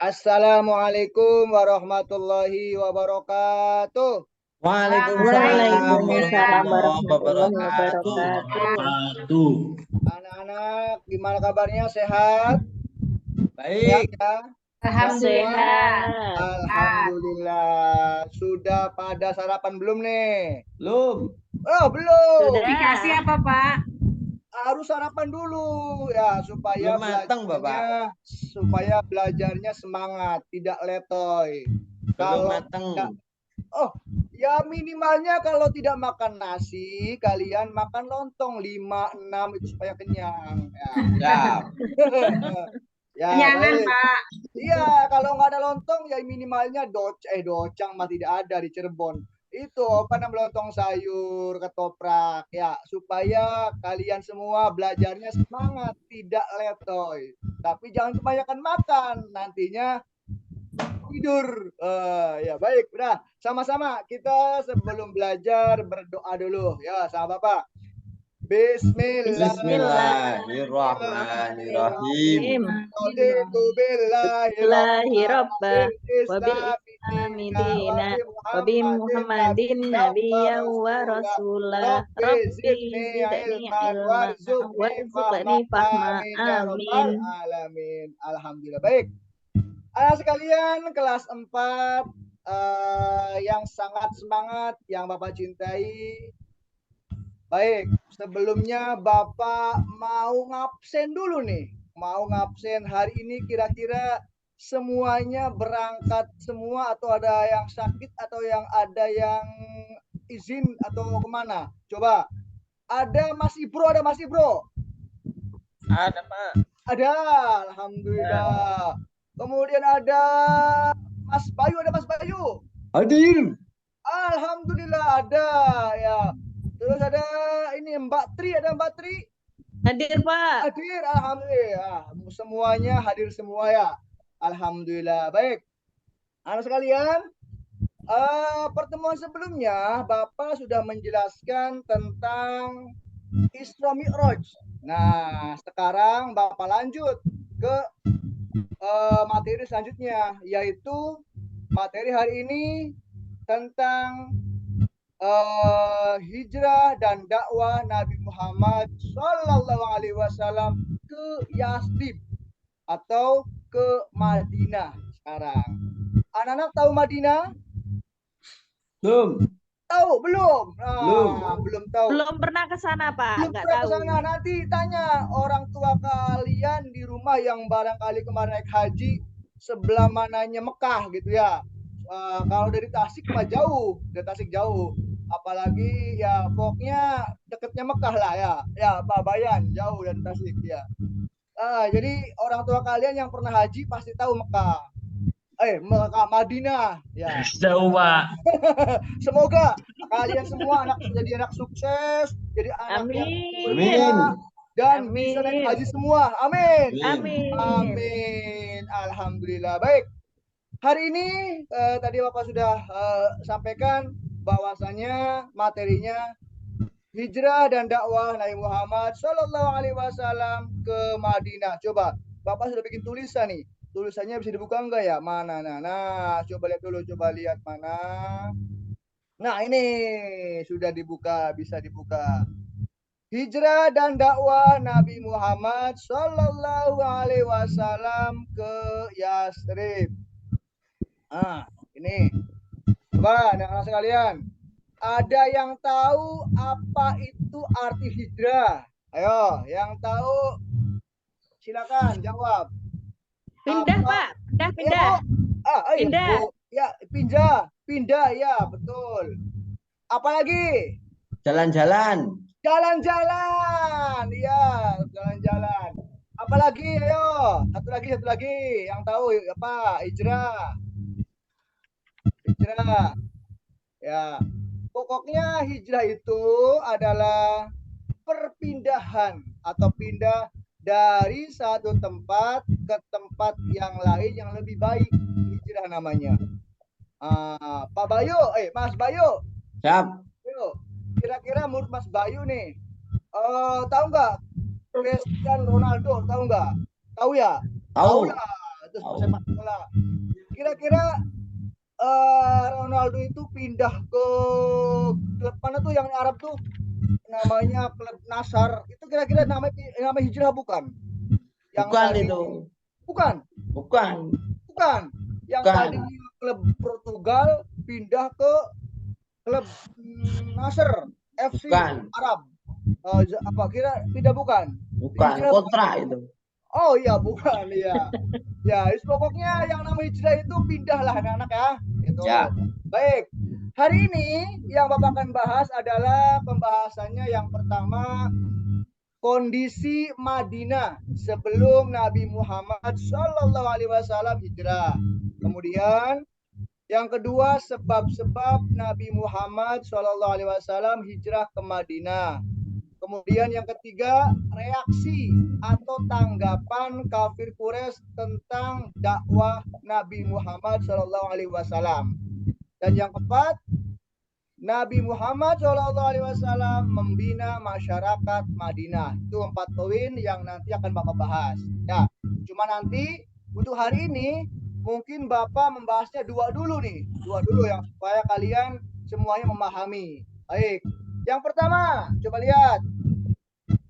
Assalamualaikum warahmatullahi wabarakatuh. Waalaikumsalam Waalaikumsalam warahmatullahi warahmatullahi wabarakatuh. Anak-anak, gimana kabarnya? Sehat? Sehat Baik. ya? Alhamdulillah. Alhamdulillah. Sudah pada sarapan belum nih? Belum. Oh, belum. Sudah. Dikasih apa, Pak? Harus sarapan dulu ya supaya Belum matang, supaya belajarnya semangat, tidak letoy. Belum matang. Oh, ya minimalnya kalau tidak makan nasi, kalian makan lontong 5, 6 itu supaya kenyang. Ya. Ya, Kenyangan, baik. Pak. Iya, kalau nggak ada lontong ya minimalnya docang mah tidak ada di Cirebon. Itu apa namanya lontong sayur, ketoprak ya supaya kalian semua belajarnya semangat, tidak letoy. Tapi jangan kebanyakan makan, nantinya tidur. Ya baik, udah sama-sama kita sebelum belajar berdoa dulu ya sama Bapak. Bismillahirrahmanirrahim. Raditu billahi rabban wa Wabi Muhammadin nabiyyan wa rasulah. Rabbi zidni ilman warzuqni fahma. Amin. Alamin. Alhamdulillah. Baik. Anak sekalian kelas 4 yang sangat semangat, yang Bapak cintai. Baik, sebelumnya Bapak mau ngabsen dulu nih. Mau ngabsen hari ini kira-kira semuanya berangkat semua atau ada yang sakit atau yang ada yang izin atau kemana? Coba. Ada Mas Ibro, ada Mas Ibro? Ada, Pak. Ada, alhamdulillah. Kemudian ada Mas Bayu, ada Mas Bayu? Hadir. Alhamdulillah ada ya. Terus ada ini Mbak Tri, ada Mbak Tri? Hadir, Pak. Hadir, alhamdulillah. Semuanya hadir semua ya. Alhamdulillah. Baik. Anak sekalian, pertemuan sebelumnya Bapak sudah menjelaskan tentang Isra Mi'raj. Nah, sekarang Bapak lanjut ke materi selanjutnya, yaitu materi hari ini tentang hijrah dan dakwah Nabi Muhammad Sallallahu Alaihi Wasallam ke Yasrib atau ke Madinah sekarang. Anak-anak tahu Madinah? Belum. Tahu belum? Belum tahu. Belum pernah ke sana, Pak. Belum Nggak pernah tahu. ke sana. Nanti tanya orang tua kalian di rumah yang barangkali kemarin naik haji sebelah mananya Mekah gitu ya. Kalau dari Tasik mah jauh, dari Tasik jauh. Apalagi ya pokoknya deketnya Mekah lah ya. Ya, Babayan jauh dari Tasik ya. Jadi orang tua kalian yang pernah haji pasti tahu Mekah. Mekah, Madinah ya. Jauh, Pak. Semoga kalian semua jadi anak sukses, jadi anak yang Amin. dan Amin. bisa naik haji semua. Amin. Amin. Amin. Alhamdulillah. Baik. Hari ini tadi Bapak sudah sampaikan bahwasanya materinya hijrah dan dakwah Nabi Muhammad Sallallahu Alaihi Wasallam ke Madinah. Coba Bapak sudah bikin tulisan nih. Tulisannya bisa dibuka enggak ya? Mana? Nah, coba lihat dulu. Coba lihat mana. Nah, ini sudah dibuka, bisa dibuka. Hijrah dan dakwah Nabi Muhammad Sallallahu Alaihi Wasallam ke Yasrib. Ini. Coba anak-anak sekalian. Ada yang tahu apa itu arti hijrah? Ayo, yang tahu silakan jawab. Pindah, Pak. Pindah. Pindah. Ya, pindah ya, betul. Apalagi? Jalan-jalan. Jalan-jalan. Iya, jalan-jalan. Apalagi? Ayo, satu lagi yang tahu apa? Hijrah. Ya. Pokoknya hijrah itu adalah perpindahan atau pindah dari satu tempat ke tempat yang lain yang lebih baik. Hijrah namanya. Pak Bayu, Mas Bayu. Siap. Kira-kira menurut Mas Bayu nih, tahu nggak Cristiano Ronaldo? Tahu nggak? Tahu ya? Tahu. Lah. status sepak bola. Kira-kira Ronaldo itu pindah ke klub mana tuh yang Arab tuh? Namanya klub Nasr. Itu kira-kira nama hijrah bukan? Yang Bukan tadi, itu. Bukan. Bukan. Bukan. Yang Bukan. tadi klub Portugal pindah ke klub Nasr FC Bukan. Arab. Apa kira pindah bukan? Bukan. Hijrah Kontrak bukan? itu. Oh iya bukan ya. Ya, pokoknya yang nama hijrah itu pindahlah anak-anak ya. Itu. Ya. Baik. Hari ini yang Bapak akan bahas adalah pembahasannya yang pertama kondisi Madinah sebelum Nabi Muhammad Shallallahu Alaihi Wasallam hijrah. Kemudian yang kedua sebab-sebab Nabi Muhammad Shallallahu Alaihi Wasallam hijrah ke Madinah. Kemudian yang ketiga, reaksi atau tanggapan kafir Quraisy tentang dakwah Nabi Muhammad Shallallahu Alaihi Wasallam. Dan yang keempat, Nabi Muhammad Shallallahu Alaihi Wasallam membina masyarakat Madinah. Itu 4 poin yang nanti akan Bapak bahas. Ya, cuma nanti untuk hari ini mungkin Bapak membahasnya dua dulu yang supaya kalian semuanya memahami. Baik. Yang pertama, coba lihat.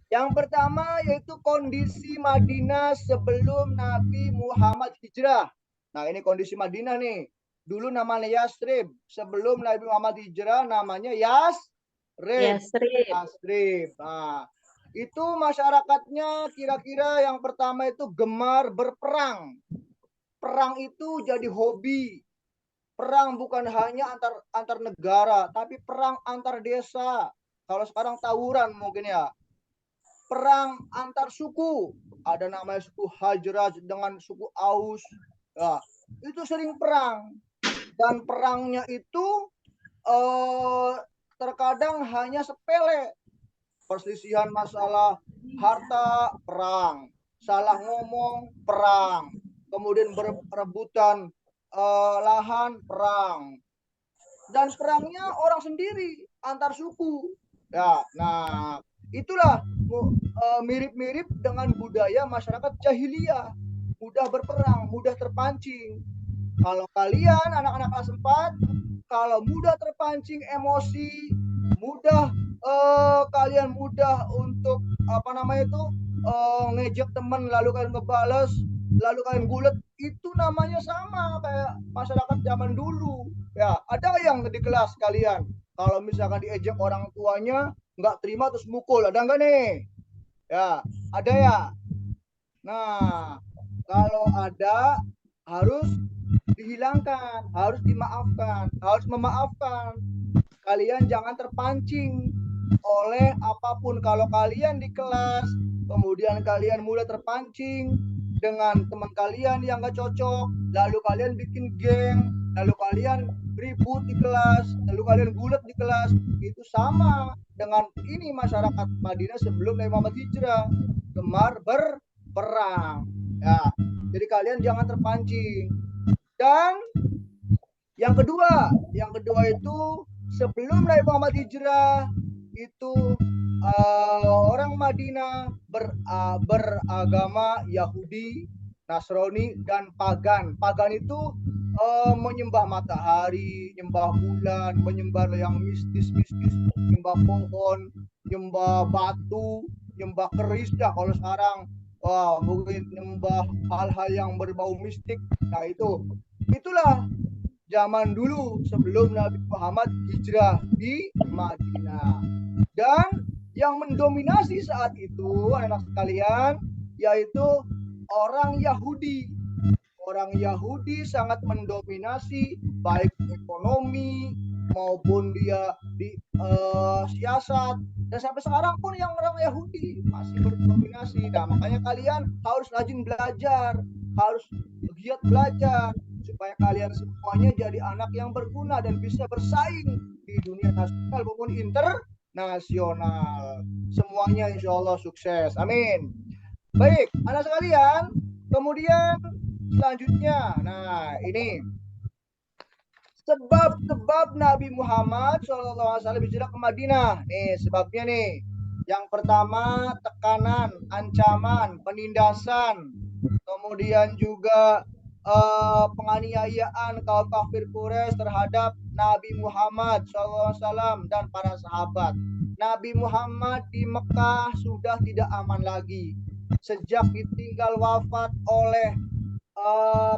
Yang pertama yaitu kondisi Madinah sebelum Nabi Muhammad hijrah. Nah, ini kondisi Madinah nih. Dulu namanya Yasrib. Sebelum Nabi Muhammad hijrah namanya Yasrib. Nah, itu masyarakatnya kira-kira yang pertama itu gemar berperang. Perang itu jadi hobi. Perang bukan hanya antar negara, tapi perang antar desa. Kalau sekarang tawuran mungkin ya. Perang antar suku, ada namanya suku Hajraj dengan suku Aus, ya, itu sering perang, dan perangnya itu terkadang hanya sepele, perselisihan masalah harta perang, salah ngomong perang, kemudian berebutan lahan perang, dan perangnya orang sendiri antar suku, ya. Nah, itulah mirip-mirip dengan budaya masyarakat jahiliyah, mudah berperang, mudah terpancing. Kalau kalian anak-anak kelas 4, kalau mudah terpancing emosi, mudah kalian mudah untuk ngejek teman lalu kalian ngebales, lalu kalian gulet, itu namanya sama kayak masyarakat zaman dulu. Ya, ada yang di kelas kalian kalau misalkan diejek orang tuanya nggak terima terus mukul, ada nggak nih? Ya, ada ya. Nah, kalau ada harus dihilangkan, harus dimaafkan, harus memaafkan. Kalian jangan terpancing oleh apapun. Kalau kalian di kelas, kemudian kalian mulai terpancing dengan teman kalian yang nggak cocok, lalu kalian bikin geng, lalu kalian ribut di kelas, lalu kalian gulat di kelas, itu sama dengan ini masyarakat Madinah sebelum Nabi Muhammad hijrah, gemar berperang. Ya, jadi kalian jangan terpancing. Dan yang kedua itu sebelum Nabi Muhammad hijrah itu orang Madinah beragama Yahudi, Nasrani, dan pagan. Pagan itu menyembah matahari, menyembah bulan, menyembah yang mistis-mistis, menyembah pohon, menyembah batu, menyembah keris ya kalau sekarang. Wah, mungkin menyembah hal-hal yang berbau mistik. Nah, itulah zaman dulu sebelum Nabi Muhammad hijrah di Madinah. Dan yang mendominasi saat itu anak sekalian yaitu orang Yahudi. Orang Yahudi sangat mendominasi baik ekonomi maupun dia di siasat, dan sampai sekarang pun yang orang Yahudi masih berdominasi. Nah, makanya kalian harus rajin belajar, harus giat belajar supaya kalian semuanya jadi anak yang berguna dan bisa bersaing di dunia nasional maupun internasional. Semuanya insya Allah sukses. Amin. Baik, anak sekalian, kemudian selanjutnya, nah ini sebab-sebab Nabi Muhammad SAW hijrah ke Madinah. Nih sebabnya nih. Yang pertama tekanan, ancaman, penindasan, kemudian juga penganiayaan kaum kafir Quraisy terhadap Nabi Muhammad SAW dan para sahabat. Nabi Muhammad di Mekah sudah tidak aman lagi sejak ditinggal wafat oleh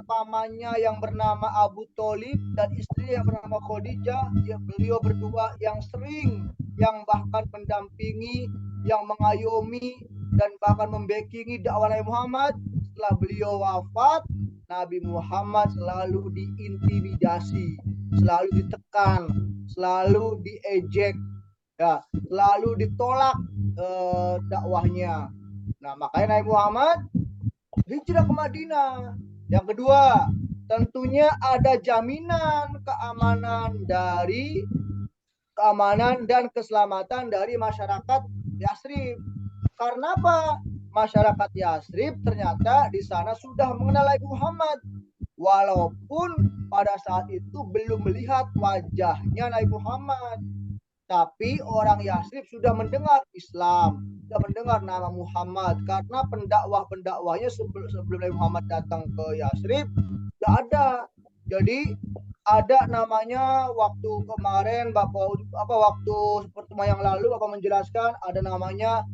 pamannya yang bernama Abu Tholib dan istri yang bernama Khadijah. Beliau berdua yang sering, yang bahkan mendampingi, yang mengayomi dan bahkan membackingi dakwah Nabi Muhammad. Setelah beliau wafat, Nabi Muhammad selalu diintimidasi, selalu ditekan, selalu diejek, ya, selalu ditolak dakwahnya. Nah, makanya Nabi Muhammad hijrah ke Madinah. Yang kedua, tentunya ada jaminan keamanan dan keselamatan dari masyarakat Yasrib. Karena apa? Masyarakat Yasrib ternyata di sana sudah mengenal Nabi Muhammad. Walaupun pada saat itu belum melihat wajahnya Nabi Muhammad. Tapi orang Yasrib sudah mendengar Islam, sudah mendengar nama Muhammad. Karena pendakwahnya sebelum Nabi Muhammad datang ke Yasrib, tidak ada. Jadi ada namanya waktu kemarin waktu pertemuan yang lalu Bapak menjelaskan ada namanya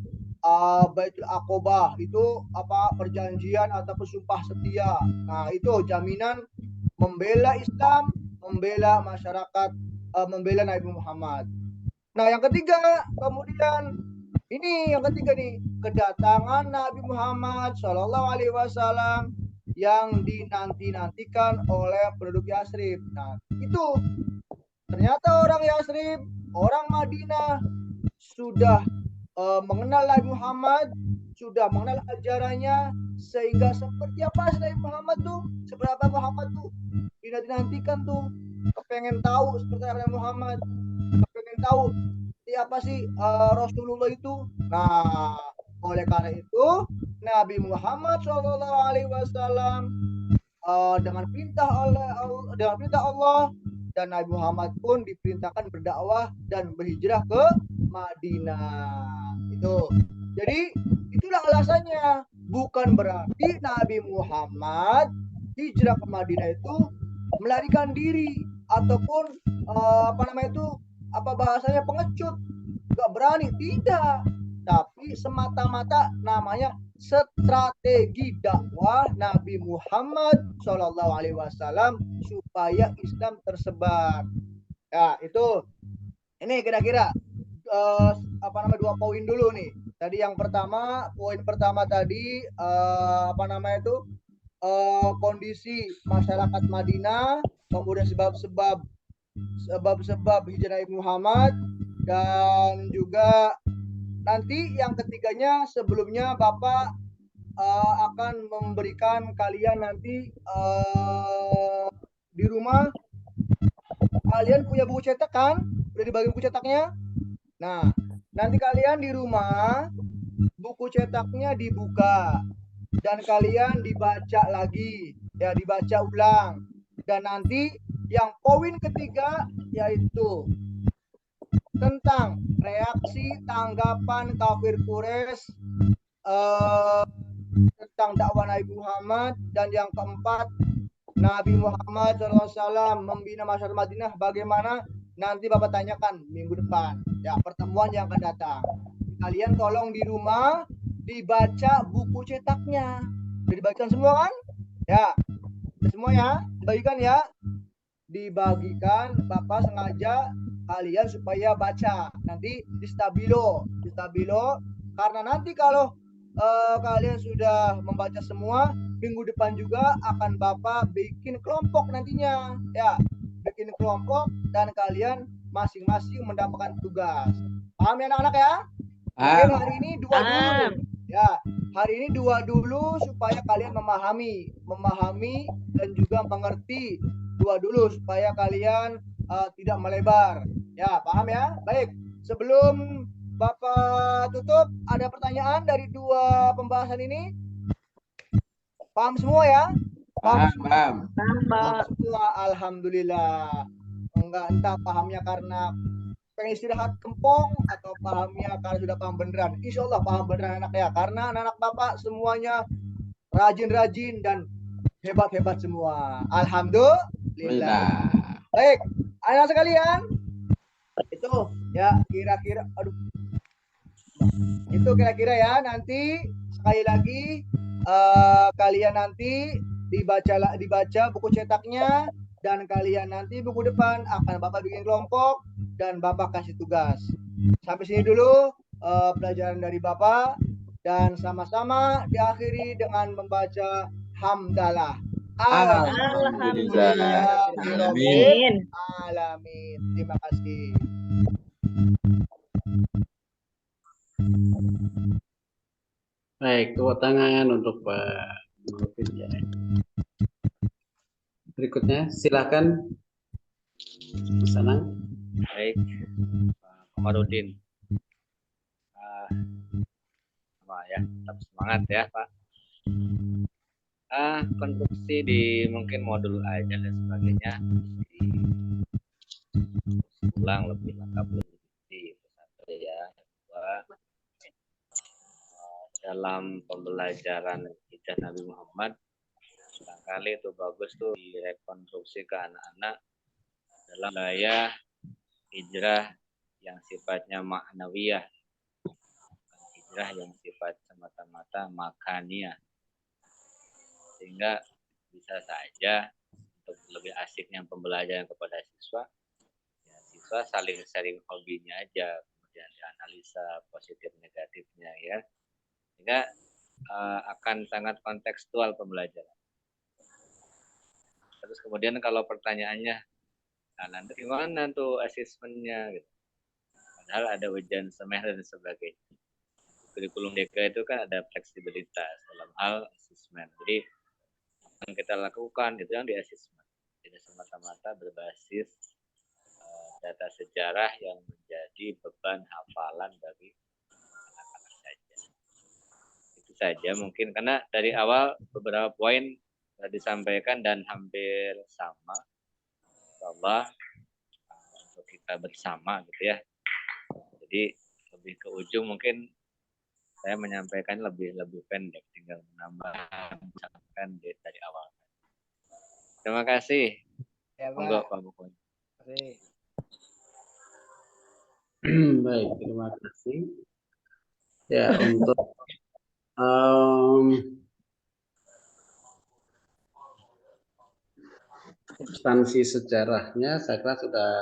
Baitul Aqobah, itu perjanjian atau sumpah setia. Nah, itu jaminan membela Islam, membela masyarakat, membela Nabi Muhammad. Nah, yang ketiga, kemudian ini yang ketiga nih, kedatangan Nabi Muhammad SAW yang dinanti-nantikan oleh penduduk Yasrib. Nah, itu ternyata orang Yasrib, orang Madinah sudah mengenal Nabi Muhammad, sudah mengenal ajarannya, sehingga seperti apa Nabi Muhammad tuh, seberapa Muhammad tuh dinanti-nantikan tuh, kepengen tahu seperti Nabi Muhammad, kepengen tahu siapa sih Rasulullah itu. Nah, oleh karena itu Nabi Muhammad SAW dengan perintah Allah dan Nabi Muhammad pun diperintahkan berdakwah dan berhijrah ke Madinah. Itu. Jadi itulah alasannya. Bukan berarti Nabi Muhammad hijrah ke Madinah itu melarikan diri ataupun bahasanya pengecut, nggak berani, tidak. Tapi semata-mata namanya strategi dakwah Nabi Muhammad SAW supaya Islam tersebar. Ya, itu. Ini kira-kira dua poin dulu nih. Tadi yang pertama, poin pertama tadi kondisi masyarakat Madinah, kemudian sebab-sebab hijrah Nabi Muhammad, dan juga nanti yang ketiganya sebelumnya Bapak akan memberikan kalian nanti di rumah kalian punya buku cetak kan? Udah dibagi buku cetaknya? Nah, nanti kalian di rumah buku cetaknya dibuka dan kalian dibaca lagi, ya, dibaca ulang. Dan nanti yang poin ketiga yaitu tentang reaksi tanggapan kafir Quraisy tentang dakwah Nabi Muhammad, dan yang keempat Nabi Muhammad SAW membina masyarakat Madinah bagaimana, nanti Bapak tanyakan minggu depan, ya, pertemuan yang akan datang. Kalian tolong di rumah dibaca buku cetaknya. Sudah dibagikan semua kan? Ya, semua ya, dibagikan ya. Dibagikan, Bapak sengaja kalian supaya baca. Nanti di stabilo, karena nanti kalau kalian sudah membaca semua, minggu depan juga akan Bapak bikin kelompok nantinya, ya, bikin kelompok dan kalian masing-masing mendapatkan tugas. Paham ya anak-anak ya? Mungkin hari ini dua dulu, ya, hari ini dua dulu supaya kalian memahami dan juga mengerti dua dulu supaya kalian tidak melebar, ya, paham ya? Baik, sebelum Bapak tutup, ada pertanyaan dari dua pembahasan ini? Paham semua ya? Paham. Semua, alhamdulillah. Entah pahamnya karena pengen istirahat kempong atau pahamnya karena sudah paham beneran. Insya Allah paham beneran anak ya, karena anak-anak Bapak semuanya rajin-rajin dan hebat-hebat semua. Alhamdulillah. Alhamdulillah. Baik, anak sekalian, itu ya kira-kira, aduh, itu kira-kira ya nanti sekali lagi kalian nanti dibaca buku cetaknya dan kalian nanti buku depan akan Bapak bikin kelompok dan Bapak kasih tugas. Sampai sini dulu pelajaran dari Bapak dan sama-sama diakhiri dengan membaca hamdalah. Alhamdulillah. Alamin. Alamin. Terima kasih. Baik, tepuk tangan untuk Pak Nurdin ya. Berikutnya, silakan Mas Anang. Baik, Pak Komarudin. Ya, tetap semangat ya, Pak. Konstruksi di mungkin modul aja dan sebagainya ulang lebih lengkap lebih itu satu ya. Kedua, dalam pembelajaran hijrah Nabi Muhammad barangkali itu bagus tuh direkonstruksi ke anak-anak dalam wilayah hijrah yang sifatnya ma'nawiyah, hijrah yang sifat semata-mata makaniyah, sehingga bisa saja untuk lebih asiknya pembelajaran kepada siswa, ya, siswa saling sharing hobinya aja, kemudian dianalisa positif negatifnya ya, sehingga akan sangat kontekstual pembelajaran. Terus kemudian kalau pertanyaannya, nah, nanti gimana tuh asesmennya gitu. Padahal ada ujian semester dan sebagainya. Kurikulum DK itu kan ada fleksibilitas dalam hal asesmen. Jadi yang kita lakukan itu yang di asesmen. Tidak semata-mata berbasis data sejarah yang menjadi beban hafalan bagi anak-anak saja. Itu saja mungkin karena dari awal beberapa poin disampaikan dan hampir sama. Insyaallah untuk kita bersama gitu ya. Jadi lebih ke ujung mungkin saya menyampaikan lebih pendek, tinggal menambahkan dari awal. Terima kasih. Ya, Monggo Pak. Pak Bukun. Baik, terima kasih. Ya, untuk substansi sejarahnya saya kira sudah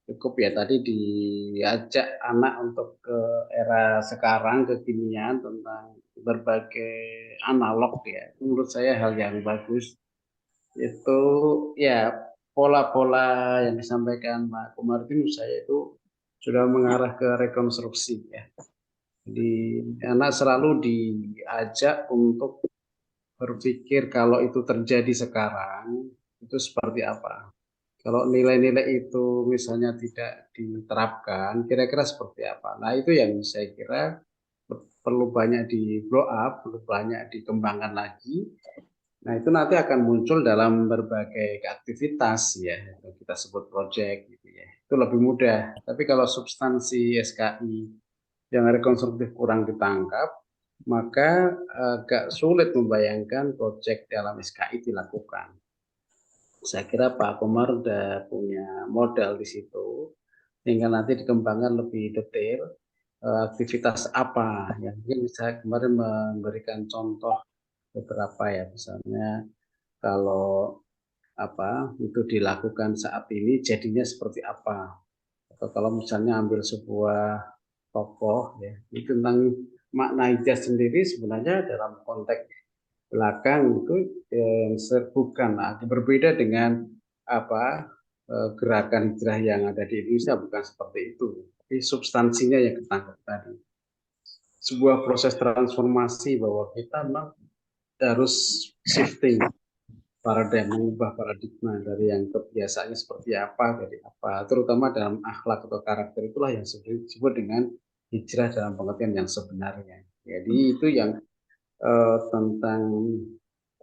cukup ya. Tadi diajak anak untuk ke era sekarang, kekinian tentang berbagai analog ya. Menurut saya hal yang bagus. Itu ya pola-pola yang disampaikan Pak Komarudin saya itu sudah mengarah ke rekonstruksi ya. Jadi anak selalu diajak untuk berpikir kalau itu terjadi sekarang itu seperti apa. Kalau nilai-nilai itu misalnya tidak diterapkan, kira-kira seperti apa. Nah itu yang saya kira perlu banyak di blow up, perlu banyak dikembangkan lagi. Nah itu nanti akan muncul dalam berbagai aktivitas ya, kita sebut project gitu ya. Itu lebih mudah. Tapi kalau substansi SKI yang rekonstruktif kurang ditangkap, maka agak sulit membayangkan project dalam SKI dilakukan. Saya kira Pak Komar sudah punya modal di situ, tinggal nanti dikembangkan lebih detail aktivitas apa yang mungkin saya kemarin memberikan contoh beberapa ya, misalnya kalau apa itu dilakukan saat ini jadinya seperti apa, atau kalau misalnya ambil sebuah tokoh ya ini tentang makna hijrah sendiri sebenarnya dalam konteks belakang itu yang bukan berbeda dengan apa gerakan hijrah yang ada di Indonesia, bukan seperti itu, tapi substansinya yang ketangkep tadi, sebuah proses transformasi bahwa kita memang harus shifting paradigma, mengubah paradigma dari yang kebiasaannya seperti apa, dari apa, terutama dalam akhlak atau karakter, itulah yang disebut dengan hijrah dalam pengertian yang sebenarnya. Jadi itu yang tentang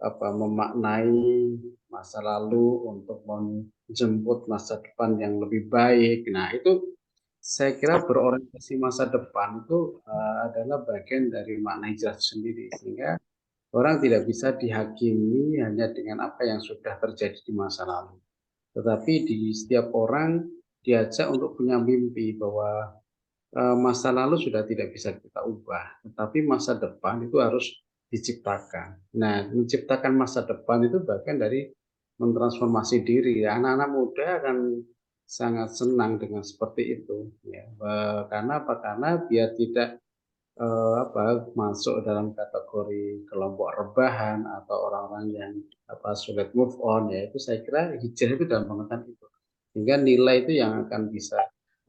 apa memaknai masa lalu untuk menjemput masa depan yang lebih baik. Nah itu saya kira berorientasi masa depan itu adalah bagian dari makna hijrah sendiri, sehingga orang tidak bisa dihakimi hanya dengan apa yang sudah terjadi di masa lalu. Tetapi di setiap orang diajak untuk punya mimpi bahwa masa lalu sudah tidak bisa kita ubah, tetapi masa depan itu harus diciptakan. Nah, menciptakan masa depan itu bagian dari mentransformasi diri. Anak-anak muda akan sangat senang dengan seperti itu, ya. Karena apa? Karena biar tidak masuk dalam kategori kelompok rebahan atau orang-orang yang sulit move on, ya itu saya kira hijrah itu dalam pengertian itu. Sehingga nilai itu yang akan bisa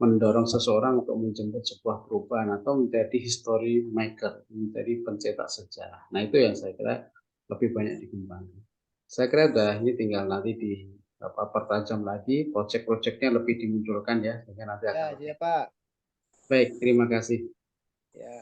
mendorong seseorang untuk menjemput sebuah perubahan atau menjadi history maker, menjadi pencetak sejarah. Nah, itu yang saya kira lebih banyak dikembangkan. Saya kira ini tinggal nanti pertajam lagi, proyek-proyeknya lebih dimunculkan ya, sehingga nanti akan Ya, Pak. baik. Terima kasih. Ya.